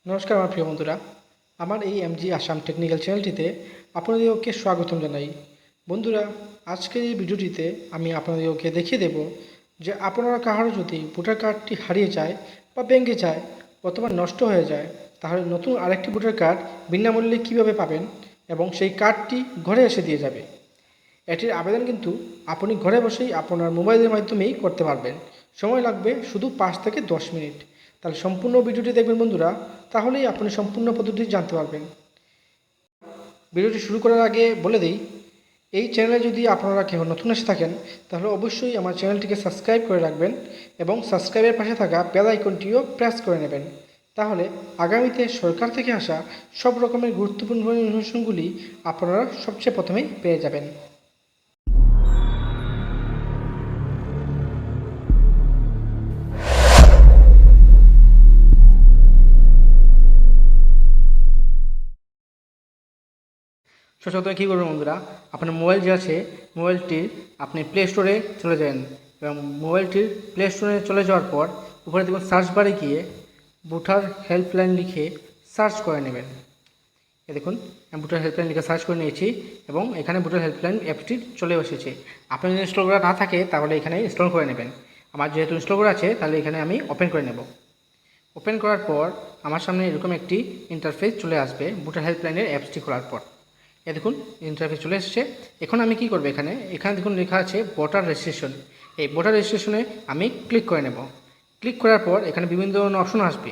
নমস্কার আমার প্রিয় বন্ধুরা, আমার এই এমজি আসাম টেকনিক্যাল চ্যানেলটিতে আপনাদেরকে স্বাগতম জানাই। বন্ধুরা, আজকের এই ভিডিওটিতে আমি আপনাদেরকে দেখিয়ে দেব যে আপনারা কারো যদি ভোটার কার্ডটি হারিয়ে যায় বা ভেঙে যায় অথবা নষ্ট হয়ে যায়, তাহলে নতুন আরেকটি ভোটার কার্ড বিনামূল্যে কীভাবে পাবেন এবং সেই কার্ডটি ঘরে এসে দিয়ে যাবে। এটির আবেদন কিন্তু আপনি ঘরে বসেই আপনার মোবাইলের মাধ্যমেই করতে পারবেন। সময় লাগবে শুধু 5 থেকে 10 মিনিট। তাহলে সম্পূর্ণ ভিডিওটি দেখবেন বন্ধুরা, তাহলেই আপনি সম্পূর্ণ পদ্ধতি জানতে পারবেন। ভিডিওটি শুরু করার আগে বলে দিই, এই চ্যানেলে যদি আপনারা কেউ নতুন এসে থাকেন তাহলে অবশ্যই আমার চ্যানেলটিকে সাবস্ক্রাইব করে রাখবেন এবং সাবস্ক্রাইবের পাশে থাকা বেল আইকনটিও প্রেস করে নেবেন। তাহলে আগামীতে সরকার থেকে আসা সব রকমের গুরুত্বপূর্ণ ইনফরমেশনগুলি আপনারা সবচেয়ে প্রথমেই পেয়ে যাবেন। প্রথমে কী করবেন বন্ধুরা, আপনার মোবাইল যে আছে মোবাইলটির আপনি প্লে স্টোরে চলে যাবেন এবং মোবাইলটির প্লে স্টোরে চলে যাওয়ার পর উপরে দেখুন সার্চ বারে গিয়ে ভোটার হেল্পলাইন লিখে সার্চ করে নেবেন। দেখুন আমি ভোটার হেল্পলাইন লিখে সার্চ করে নিয়েছি এবং এখানে ভোটার হেল্পলাইন অ্যাপটি চলে এসেছে। আপনার যদি ইনস্টল করা না থাকে তাহলে এখানে ইনস্টল করে নেবেন। আমার যেহেতু ইনস্টল করা আছে তাহলে এখানে আমি ওপেন করে নেব। ওপেন করার পর আমার সামনে এরকম একটি ইন্টারফেস চলে আসবে ভোটার হেল্পলাইনের অ্যাপসটি খোলার পর। দেখুন ইন্টারফেস চলে এসেছে। এখন আমি কি করব, এখানে দেখুন লেখা আছে ভোটার রেজিস্ট্রেশন। এই ভোটার রেজিস্ট্রেশনে আমি ক্লিক করে নেব। ক্লিক করার পর এখানে বিভিন্ন ধরনের অপশন আসবে।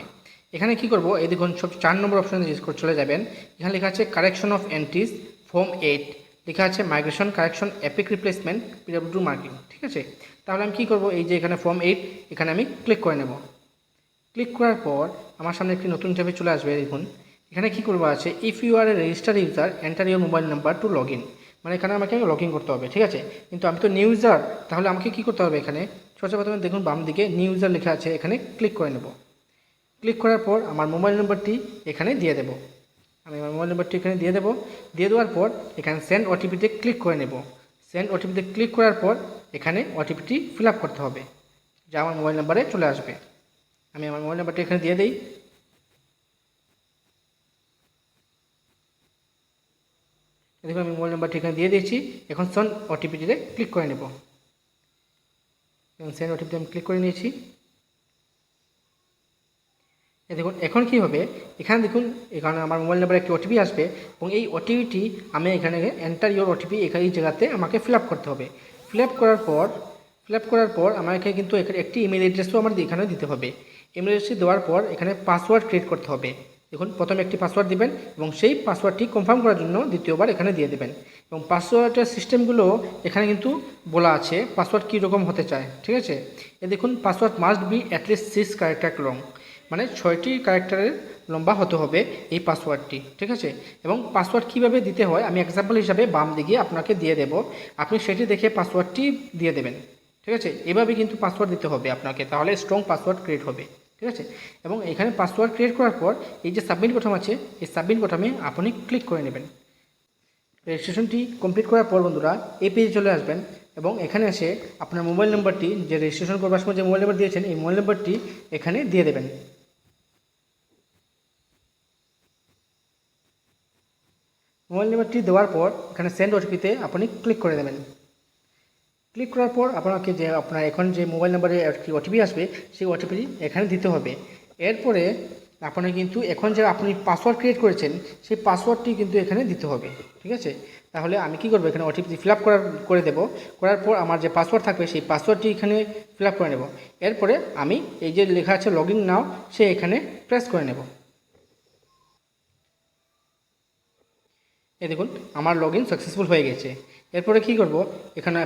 এখানে কি করব, এই দেখুন সব 4 নম্বর অপশনে চলে যাবেন। এখানে লেখা আছে কারেকশন অফ এন্ট্রিজ ফর্ম 8, লেখা আছে migration correction epic replacement PW marking. ঠিক আছে, তাহলে আমি কি করব, এই যে এখানে ফর্ম 8 এখানে আমি ক্লিক করে নেব। ক্লিক করার পর আমার সামনে একটি নতুন ট্যাবে চলে আসবে। দেখুন এখানে কী করবো আছে, if you are a registered user enter your mobile number to log in. মানে এখানে আমাকে লগ ইন করতে হবে। ঠিক আছে, কিন্তু আমি তো নিউ ইউজার, তাহলে আমাকে কী করতে হবে, এখানে সর্বপ্রথমে দেখুন বাম দিকে নিউ ইউজার লেখা আছে, এখানে ক্লিক করে নেব। ক্লিক করার পর আমার মোবাইল নাম্বারটি এখানে দিয়ে দেব। আমি আমার মোবাইল নাম্বারটি এখানে দিয়ে দেবো। দিয়ে দেওয়ার পর এখানে সেন্ড ওটিপিতে ক্লিক করে নেব। সেন্ড ওটিপিতে ক্লিক করার পর এখানে ওটিপিটি ফিল আপ করতে হবে, যা আমার মোবাইল নাম্বারে চলে আসবে। আমি আমার মোবাইল নাম্বারটি এখানে দিয়ে দিই। দেখুন আমি মোবাইল নাম্বারটি এখানে দিয়ে দিয়েছি। এখন সেন্ড ওটিপিটিতে ক্লিক করে নেব। এবং সেন্ড ওটিপিতে আমি ক্লিক করে নিয়েছি। দেখুন এখন কী হবে, এখানে দেখুন এখানে আমার মোবাইল নাম্বারে একটি ওটিপি আসবে এবং এই ওটিপিটি আমি এখানে এন্টার ইউর ওটিপি এই জায়গাতে আমাকে ফিল আপ করতে হবে। ফিল আপ করার পর আমাকে কিন্তু একটি ইমেল অ্যাড্রেসও আমার এখানে দিতে হবে। ইমেল অ্যাড্রেসটি দেওয়ার পর এখানে পাসওয়ার্ড ক্রিয়েট করতে হবে। দেখুন প্রথমে একটি পাসওয়ার্ড দিবেন এবং সেই পাসওয়ার্ডটি কনফার্ম করার জন্য দ্বিতীয়বার এখানে দিয়ে দেবেন। এবং পাসওয়ার্ডের সিস্টেমগুলো এখানে কিন্তু বলা আছে পাসওয়ার্ড কী রকম হতে চায়। ঠিক আছে, দেখুন password must be at least 6 character long, মানে 6টি ক্যারেক্টারের লম্বা হতে হবে এই পাসওয়ার্ডটি। ঠিক আছে, এবং পাসওয়ার্ড কীভাবে দিতে হয় আমি এক্সাম্পল হিসাবে বাম দিকে আপনাকে দিয়ে দেব, আপনি সেটি দেখে পাসওয়ার্ডটি দিয়ে দেবেন। ঠিক আছে, এভাবে কিন্তু পাসওয়ার্ড দিতে হবে আপনাকে, তাহলে স্ট্রং পাসওয়ার্ড ক্রিয়েট হবে। ঠিক আছে, এবং এখানে পাসওয়ার্ড ক্রিয়েট করার পর এই যে সাবমিট বাটন আছে, এই সাবমিট বাটনে আপনি ক্লিক করে নেবেন। রেজিস্ট্রেশনটি কমপ্লিট করার পর বন্ধুরা এই পেজে চলে আসবেন এবং এখানে এসে আপনার মোবাইল নাম্বারটি, যে রেজিস্ট্রেশন করবার সময় যে মোবাইল নাম্বার দিয়েছেন এই মোবাইল নাম্বারটি এখানে দিয়ে দেবেন। মোবাইল নাম্বারটি দেওয়ার পর এখানে সেন্ড ওটিপিতে আপনি ক্লিক করে দেবেন। ক্লিক করার পর আপনাকে যে আপনার এখন যে মোবাইল নাম্বারে একটি ওটিপি আসবে সেই ওটিপি এখানে দিতে হবে। এরপরে আপনার কিন্তু এখন যে আপনি পাসওয়ার্ড ক্রিয়েট করেছেন সেই পাসওয়ার্ডটি কিন্তু এখানে দিতে হবে। ঠিক আছে, তাহলে আমি কি করব, এখানে ওটিপি ফিল আপ করে দেব। করার পর আমার যে পাসওয়ার্ড থাকবে সেই পাসওয়ার্ডটি এখানে ফিল আপ করে নেব। এরপরে আমি এই যে লেখা আছে লগ ইন নাও, সে এখানে প্রেস করে নেব। দেখুন আমার লগ ইন সাকসেসফুল হয়ে গেছে। এরপরে কি করব, এখানে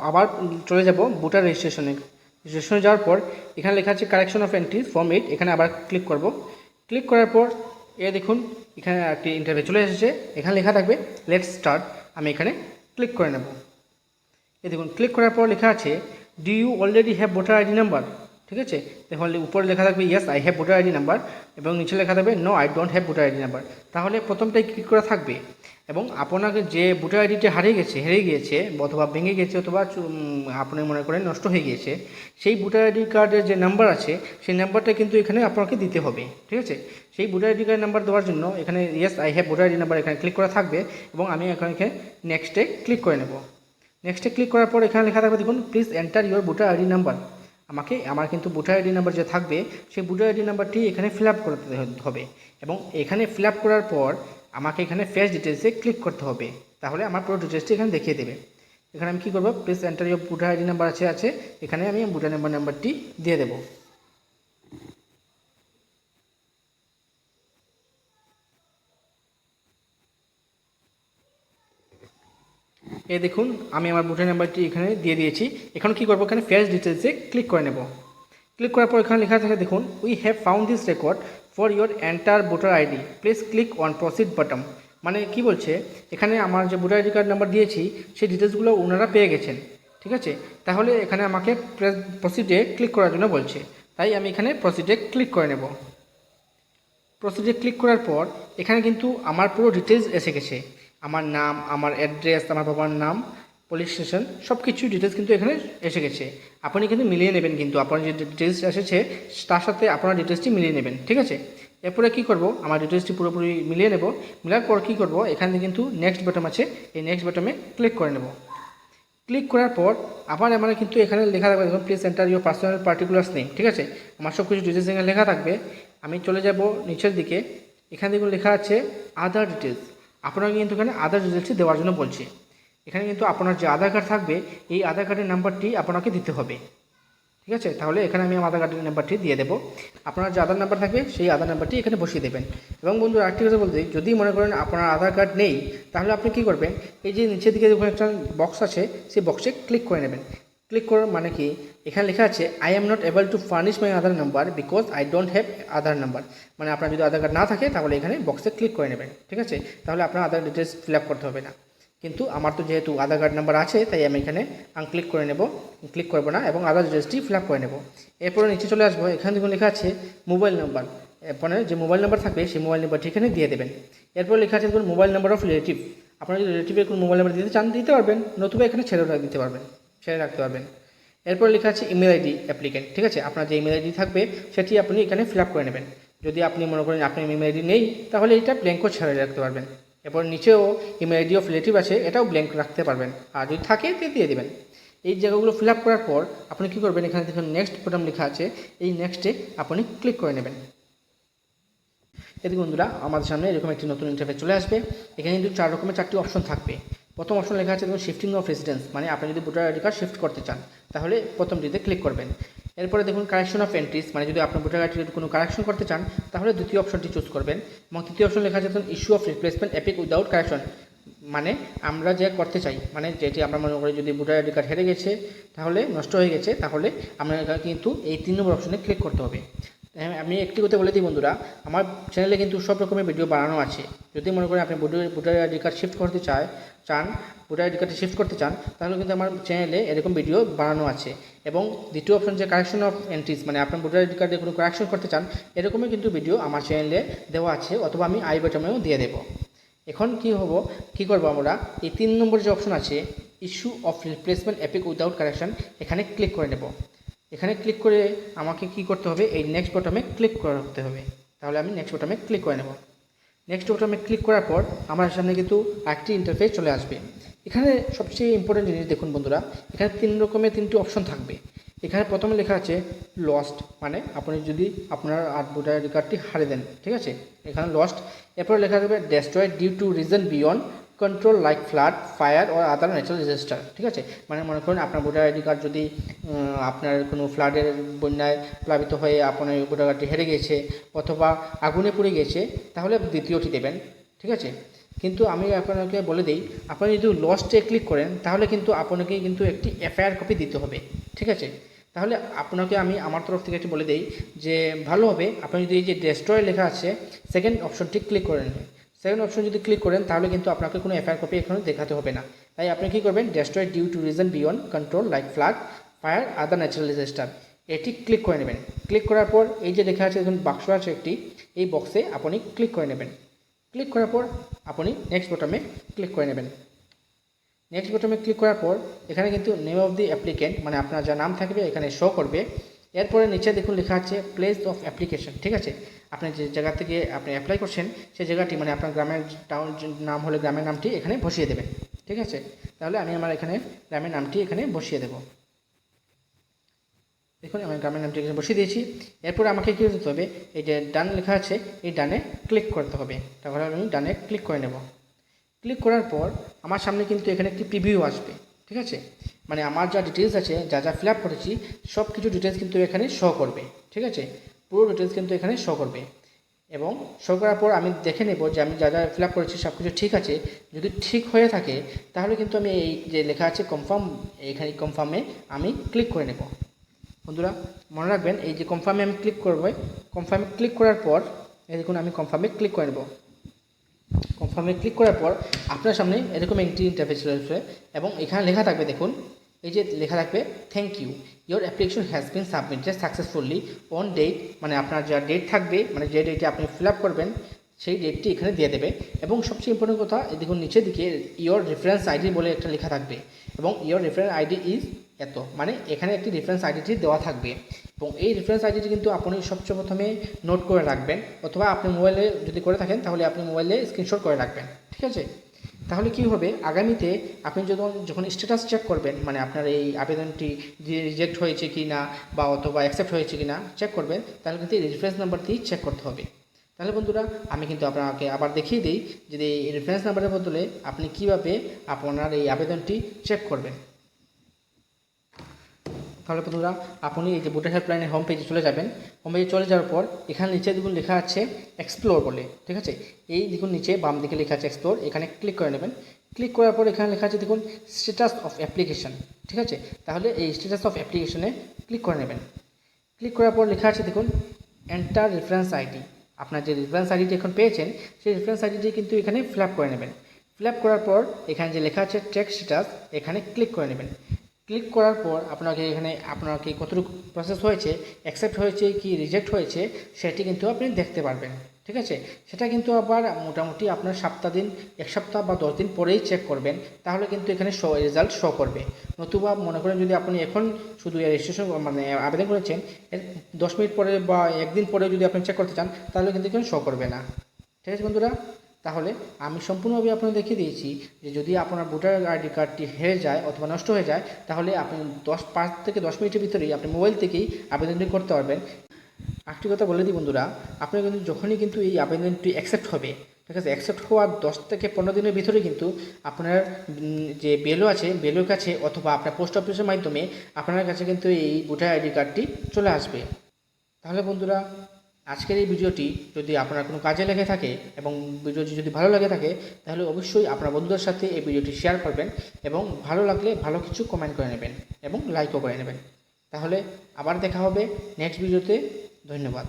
আবার চলে যাব ভোটার রেজিস্ট্রেশনে যাওয়ার পর এখানে লেখা আছে কারেকশন অফ এন্ট্রি ফর্ম 8, এখানে আবার ক্লিক করব। ক্লিক করার পর দেখুন এখানে একটি ইন্টারভিউ চলে এসেছে, এখানে লেখা থাকবে লেটস স্টার্ট। আমি এখানে ক্লিক করে নেব। দেখুন ক্লিক করার পর লেখা আছে do you already have voter ID number. ঠিক আছে, তাহলে উপরে লেখা থাকবে yes I have voter ID number এবং নিচে লেখা থাকবে no I don't have voter ID number. তাহলে প্রথমটাই ক্লিক করা থাকবে। এবং আপনাকে যে ভোটার আইডিটা হারিয়ে গিয়েছে অথবা ভেঙে গেছে অথবা আপনি মনে করেন নষ্ট হয়ে গিয়েছে, সেই ভোটার আইডি কার্ডের যে নাম্বার আছে সেই নাম্বারটা কিন্তু এখানে আপনাকে দিতে হবে। ঠিক আছে, সেই ভোটার আইডি কার্ড নাম্বার দেওয়ার জন্য এখানে yes I have voter ID number এখানে ক্লিক করা থাকবে এবং আমি এখানে নেক্সটে ক্লিক করে নেব। নেক্সটে ক্লিক করার পর এখানে লেখা থাকবে দেখুন please enter your voter ID number. আমার কিন্তু ভোটার আইডি নাম্বার যে থাকবে সেই ভোটার আইডি নাম্বারটি এখানে ফিল আপ করতে হবে এবং এখানে ফিল আপ করার পর আমাকে এখানে ফেস ডিটেলসে ক্লিক করতে হবে, তাহলে আমার পুরো ডিটেলসটি এখানে দেখিয়ে দেবে। এখানে আমি কী করবো, please enter your voter ID number আছে এখানে আমি ভোটার নাম্বারটি দিয়ে দেবো। এই দেখুন আমি আমার ভোটার নাম্বারটি এখানে দিয়ে দিয়েছি। এখন কী করবো, এখানে ফেস ডিটেলসে ক্লিক করে নেব। ক্লিক করার পর এখানে লেখা থাকে দেখুন we have found this record for your enter voter ID, please click on proceed button. মানে কি বলছে, এখানে আমার যে ভোটার আইডি কার্ড নাম্বার দিয়েছি সেই ডিটেলসগুলো ওনারা পেয়ে গেছেন। ঠিক আছে, তাহলে এখানে আমাকে প্রসিডে ক্লিক করার জন্য বলছে, তাই আমি এখানে প্রসিডে ক্লিক করে নেব। প্রসিডে ক্লিক করার পর এখানে কিন্তু আমার পুরো ডিটেলস এসে গেছে, আমার নাম, আমার অ্যাড্রেস, আমার বাবার নাম, পুলিশ স্টেশন, সব কিছু ডিটেলস কিন্তু এখানে এসে গেছে। আপনি কিন্তু মিলিয়ে নেবেন, কিন্তু আপনার যে ডিটেলস এসেছে তার সাথে আপনার ডিটেলসটি মিলিয়ে নেবেন। ঠিক আছে, এরপরে কী করব, আমার ডিটেলসটি পুরোপুরি মিলিয়ে নেব। মেলার পর কী করব, এখানে কিন্তু নেক্সট বাটন আছে, এই নেক্সট বাটনে ক্লিক করে নেব। ক্লিক করার পর আবার আমার কিন্তু এখানে লেখা থাকবে দেখুন please enter your personal particulars name. ঠিক আছে, আমার সব কিছু ডিটেলস এখানে লেখা থাকবে। আমি চলে যাব নিচের দিকে, এখানে দেখুন লেখা আছে আধার ডিটেলস। আপনারা কিন্তু এখানে আধার ডিটেলসটি দেওয়ার জন্য বলছে। এখানে কিন্তু আপনার যে আধার কার্ড থাকবে এই আধার কার্ডের নাম্বারটি আপনাকে দিতে হবে। ঠিক আছে, তাহলে এখানে আমি আমার আধার কার্ডের নাম্বারটি দিয়ে দেবো। আপনার যে আধার নাম্বার থাকবে সেই আধার নাম্বারটি এখানে বসিয়ে দেবেন। এবং বন্ধু আরেকটি কথা বলতে, যদি মনে করেন আপনার আধার কার্ড নেই, তাহলে আপনি কী করবেন, এই যে নিচের দিকে যখন একটা বক্স আছে সেই বক্সে ক্লিক করে নেবেন। ক্লিক করার মানে কি, এখানে লেখা আছে I am not able to furnish my Aadhaar number because I don't have Aadhaar number. মানে আপনার যদি আধার কার্ড না থাকে তাহলে এখানে বক্সে ক্লিক করে নেবেন। ঠিক আছে, তাহলে আপনার আধার ডিটেলস ফিল আপ করতে হবে না। কিন্তু আমার তো যেহেতু আধার কার্ড নাম্বার আছে তাই আমি এখানে আনক্লিক করে নেব, ক্লিক করবো না এবং আধার ডিটেলসটি ফিল আপ করে নেব। এরপরে নিচে চলে আসবো, এখানে দেখুন লেখা আছে মোবাইল নাম্বার। এরপরে যে মোবাইল নাম্বার থাকবে সেই মোবাইল নাম্বারটি এখানে দিয়ে দেবেন। এরপর লেখা আছে দেখুন মোবাইল নাম্বার অফ রিলেটিভ। আপনারা যদি রিলেটিভের কোনো মোবাইল নাম্বার দিতে চান দিতে পারবেন, নতুবা এখানে ছেড়ে রাখতে পারবেন। এরপর লেখা আছে ইমেল আইডি অ্যাপ্লিকেন্ট। ঠিক আছে, আপনার যে ইমেল আইডি থাকবে সেটি আপনি এখানে ফিল আপ করে নেবেন। যদি আপনি মনে করেন আপনার ইমেল আইডি নেই তাহলে এটা ব্ল্যাঙ্কও ছেড়ে রাখতে পারবেন। এরপর নিচেও ইমেল আইডি অফ রিলেটিভ আছে, এটাও ব্ল্যাঙ্ক রাখতে পারবেন, আর যদি থাকে দিয়ে দেবেন। এই জায়গাগুলো ফিল আপ করার পর আপনি কী করবেন, এখানে দেখুন নেক্সট বাটন লেখা আছে, এই নেক্সটে আপনি ক্লিক করে নেবেন। এদিকে বন্ধুরা আমাদের সামনে এরকম একটি নতুন ইন্টারফেস চলে আসবে। এখানে কিন্তু 4 রকমের 4টি অপশন থাকবে। প্রথম অপশন লেখা আছে দেখুন শিফটিং অফ রেসিডেন্স, মানে আপনি যদি ভোটার আইডি কার্ড শিফট করতে চান তাহলে প্রথমটিতে ক্লিক করবেন। এরপরে দেখুন কারেকশন অফ এন্ট্রিজ, মানে যদি আপনার ভোটার আইডি কোনো কারেকশন করতে চান তাহলে দ্বিতীয় অপশনটি চুজ করবেন। এবং তৃতীয় অপশন লেখা আছে দেখুন issue of replacement epic without correction, মানে আমরা যে করতে চাই, মানে যেটি আমরা মনে করি যদি ভোটার আইডি কার্ড হেরে গেছে, তাহলে নষ্ট হয়ে গেছে, তাহলে আমরা কিন্তু এই 3 নম্বর অপশনে ক্লিক করতে হবে। আমি একটি কথা বলে দিই বন্ধুরা, আমার চ্যানেলে কিন্তু সব রকমের ভিডিও বানানো আছে। যদি মনে করেন আপনি ভোটার আইডি কার্ড শিফট করতে ভোটার আইডি কার্ডে শিফট করতে চান তাহলে কিন্তু আমার চ্যানেলে এরকম ভিডিও বানানো আছে। এবং দ্বিতীয় অপশন যে কারেকশন অফ এন্ট্রিজ, মানে আপনার ভোটার আইডি কার্ডে কোনো কারেকশন করতে চান এরকমই কিন্তু ভিডিও আমার চ্যানেলে দেওয়া আছে, অথবা আমি আই বাটনেও দিয়ে দেবো। এখন কী করবো, আমরা এই 3 নম্বর যে অপশন আছে issue of replacement epic without correction, এখানে ক্লিক করে নেব। এখানে ক্লিক করে আমাকে কি করতে হবে, এই নেক্সট বাটনে ক্লিক করতে হবে। তাহলে আমি নেক্সট বাটনে ক্লিক করে নেব। নেক্সট বাটনে ক্লিক করার পর আমার সামনে কিন্তু একটি ইন্টারফেস চলে আসবে। এখানে সবচেয়ে ইম্পর্টেন্ট জিনিস দেখুন বন্ধুরা, এখানে 3 রকমের 3টি অপশন থাকবে। এখানে প্রথমে লেখা আছে লস্ট, মানে আপনি যদি আপনার ভোটার আইডি কার্ডটি হারিয়ে দেন, ঠিক আছে, এখানে লস্ট। এরপরে লেখা থাকবে destroyed due to reason beyond control like flood, fire ও আদার ন্যাচারাল ডিজাস্টার। ঠিক আছে, মানে মনে করুন আপনার ভোটার আইডি কার্ড যদি আপনার কোনো ফ্লাডের বন্যায় প্লাবিত হয়ে আপনার ভোটার কার্ডটি হেরে গেছে অথবা আগুনে পুড়ে গেছে, তাহলে দ্বিতীয়টি দেবেন। ঠিক আছে, কিন্তু আমি আপনাকে বলে দিই, আপনি যদি লস্টে ক্লিক করেন তাহলে কিন্তু আপনাকে কিন্তু একটি এফআইআর কপি দিতে হবে। ঠিক আছে, তাহলে আপনাকে আমি আমার তরফ থেকে একটু বলে দিই যে ভালো হবে আপনি যদি এই যে ডেস্ট্রয় লেখা আছে সেকেন্ড অপশনটি ক্লিক করে নেবেন। সেকেন্ড অপশন যদি ক্লিক করেন তাহলে কিন্তু আপনাকে কোনো এফআইআর কপি এখানে দেখাতে হবে না। তাই আপনি কী করবেন, destroy due to reason beyond control like flood, fire, other natural disaster, এটি ক্লিক করে নেবেন। ক্লিক করার পর এই যে লেখা আছে দেখুন বাক্স আছে একটি, এই বক্সে আপনি ক্লিক করে নেবেন। ক্লিক করার পর আপনি নেক্সট বোতামে ক্লিক করে নেবেন। নেক্সট বোতামে ক্লিক করার পর এখানে কিন্তু নেম অফ দি অ্যাপ্লিকেন্ট মানে আপনার যা নাম থাকবে এখানে শো করবে। এরপরে নিচে দেখুন লেখা আছে প্লেস অফ অ্যাপ্লিকেশন, ঠিক আছে। আপনি যে জায়গা থেকে আপনি অ্যাপ্লাই করছেন সেই জায়গাটি মানে আপনার গ্রামের টাউন নাম হলে গ্রামের নামটি এখানে বসিয়ে দেবেন, ঠিক আছে। তাহলে আমি আমার এখানে গ্রামের নামটি এখানে বসিয়ে দেব। দেখুন আমি গ্রামের নামটি এখানে বসিয়ে দিয়েছি। এরপরে আমাকে কী করতে হবে, এই যে ডান লেখা আছে এই ডানে ক্লিক করতে হবে। তাহলে আমি ডানে ক্লিক করে নেব। ক্লিক করার পর আমার সামনে কিন্তু এখানে একটি প্রিভিউ আসবে, ঠিক আছে। মানে আমার যা ডিটেলস আছে, যা যা ফিল আপ করেছি সব কিছু ডিটেলস কিন্তু এখানে শো করবে, ঠিক আছে। পুরো ডিটেলস কিন্তু এখানে শো করবে এবং শো করার পর আমি দেখে নেব যে আমি যা যা ফিল আপ করেছি সব কিছু ঠিক আছে। যদি ঠিক হয়ে থাকে তাহলে কিন্তু আমি এই যে লেখা আছে কনফার্ম, এখানে কনফার্মে আমি ক্লিক করে নেব। বন্ধুরা মনে রাখবেন এই যে কনফার্মে আমি ক্লিক করব, কনফার্মে ক্লিক করার পর এই দেখুন আমি কনফার্মে ক্লিক করে নেব। কনফার্মে ক্লিক করার পর আপনার সামনে এরকম একটি ইন্টারফেস চলে আসবে এবং এখানে লেখা থাকবে, দেখুন এই যে লেখা থাকবে thank you your application has been submitted successfully on date, মানে আপনার যা ডেট থাকবে মানে যে ডেটে আপনি ফিল আপ করবেন সেই ডেটটি এখানে দিয়ে দেবে। এবং সবচেয়ে ইম্পর্টেন্ট কথা দেখুন নিচের দিকে ইয়োর রেফারেন্স আইডি বলে একটা লেখা থাকবে এবং ইয়োর রেফারেন্স আইডি ইজ এত, মানে এখানে একটি রেফারেন্স আইডিটি দেওয়া থাকবে এবং এই রেফারেন্স আইডিটি কিন্তু আপনি সবচেয়ে প্রথমে নোট করে রাখবেন, অথবা আপনি মোবাইলে যদি করে থাকেন তাহলে আপনি মোবাইলে স্ক্রিনশট করে রাখবেন, ঠিক আছে। তাহলে কী হবে, আগামীতে আপনি যখন স্ট্যাটাস চেক করবেন মানে আপনার এই আবেদনটি রিজেক্ট হয়েছে কি না বা অথবা অ্যাকসেপ্ট হয়েছে কি না চেক করবেন, তাহলে কিন্তু এই রেফারেন্স নাম্বারটি চেক করতে হবে। তাহলে বন্ধুরা আমি কিন্তু আপনাকে আবার দেখিয়ে দিই যে এই রেফারেন্স নাম্বারের বদলে আপনি কীভাবে আপনার এই আবেদনটি চেক করবেন। তাহলে বন্ধুরা আপনি এই যে ভোটার হেল্পলাইনের হোম পেজে চলে যাবেন। হোম পেজে চলে যাওয়ার পর এখানে নিচে দেখুন লেখা আছে এক্সপ্লোর বলে, ঠিক আছে। এই দেখুন নিচে বাম দিকে লেখা আছে এক্সপ্লোর, এখানে ক্লিক করে নেবেন। ক্লিক করার পর এখানে লেখা আছে দেখুন স্ট্যাটাস অফ অ্যাপ্লিকেশন, ঠিক আছে। তাহলে এই স্ট্যাটাস অফ অ্যাপ্লিকেশনে ক্লিক করে নেবেন। ক্লিক করার পর লেখা আছে দেখুন এন্টার রেফারেন্স আইডি। আপনার যে রেফারেন্স আইডিটি এখন পেয়েছেন সেই রেফারেন্স আইডিটি কিন্তু এখানে ফিল আপ করে নেবেন। ফিল আপ করার পর এখানে যে লেখা আছে চেক স্ট্যাটাস এখানে ক্লিক করে নেবেন। ক্লিক করার পর আপনাকে কতটুকু প্রসেস হয়েছে, অ্যাকসেপ্ট হয়েছে কি রিজেক্ট হয়েছে সেটি কিন্তু আপনি দেখতে পারবেন, ঠিক আছে। সেটা কিন্তু আবার মোটামুটি আপনার এক সপ্তাহ বা 10 দিন পরেই চেক করবেন, তাহলে কিন্তু এখানে রেজাল্ট শো করবে। নতুবা মনে করেন যদি আপনি এখন শুধু রেজিস্ট্রেশন মানে আবেদন করেছেন এর 10 মিনিট পরে বা একদিন পরে যদি আপনি চেক করতে চান তাহলে কিন্তু এখানে শো করবে না, ঠিক আছে বন্ধুরা। তাহলে আমি সম্পূর্ণভাবে আপনাকে দেখিয়ে দিয়েছি যে যদি আপনার ভোটার আইডি কার্ডটি হেরে যায় অথবা নষ্ট হয়ে যায় তাহলে আপনি 5 থেকে 10 মিনিটের ভিতরেই আপনি মোবাইল থেকেই আবেদনটি করতে পারবেন। আরেকটি কথা বলে দিই বন্ধুরা, আপনার কিন্তু যখনই কিন্তু এই আবেদনটি অ্যাকসেপ্ট হবে, ঠিক আছে, অ্যাকসেপ্ট হওয়ার 10 থেকে 15 দিনের ভিতরে কিন্তু আপনার যে বিএলও আছে বিএলওর কাছে অথবা আপনার পোস্ট অফিসের মাধ্যমে আপনার কাছে কিন্তু এই ভোটার আইডি কার্ডটি চলে আসবে। তাহলে বন্ধুরা আজকের এই ভিডিওটি যদি আপনার কোনো কাজে লেগে থাকে এবং ভিডিওটি যদি ভালো লাগে থাকে তাহলে অবশ্যই আপনার বন্ধুদের সাথে এই ভিডিওটি শেয়ার করবেন এবং ভালো লাগলে ভালো কিছু কমেন্ট করে নেবেন এবং লাইকও করে নেবেন। তাহলে আবার দেখা হবে নেক্সট ভিডিওতে। ধন্যবাদ।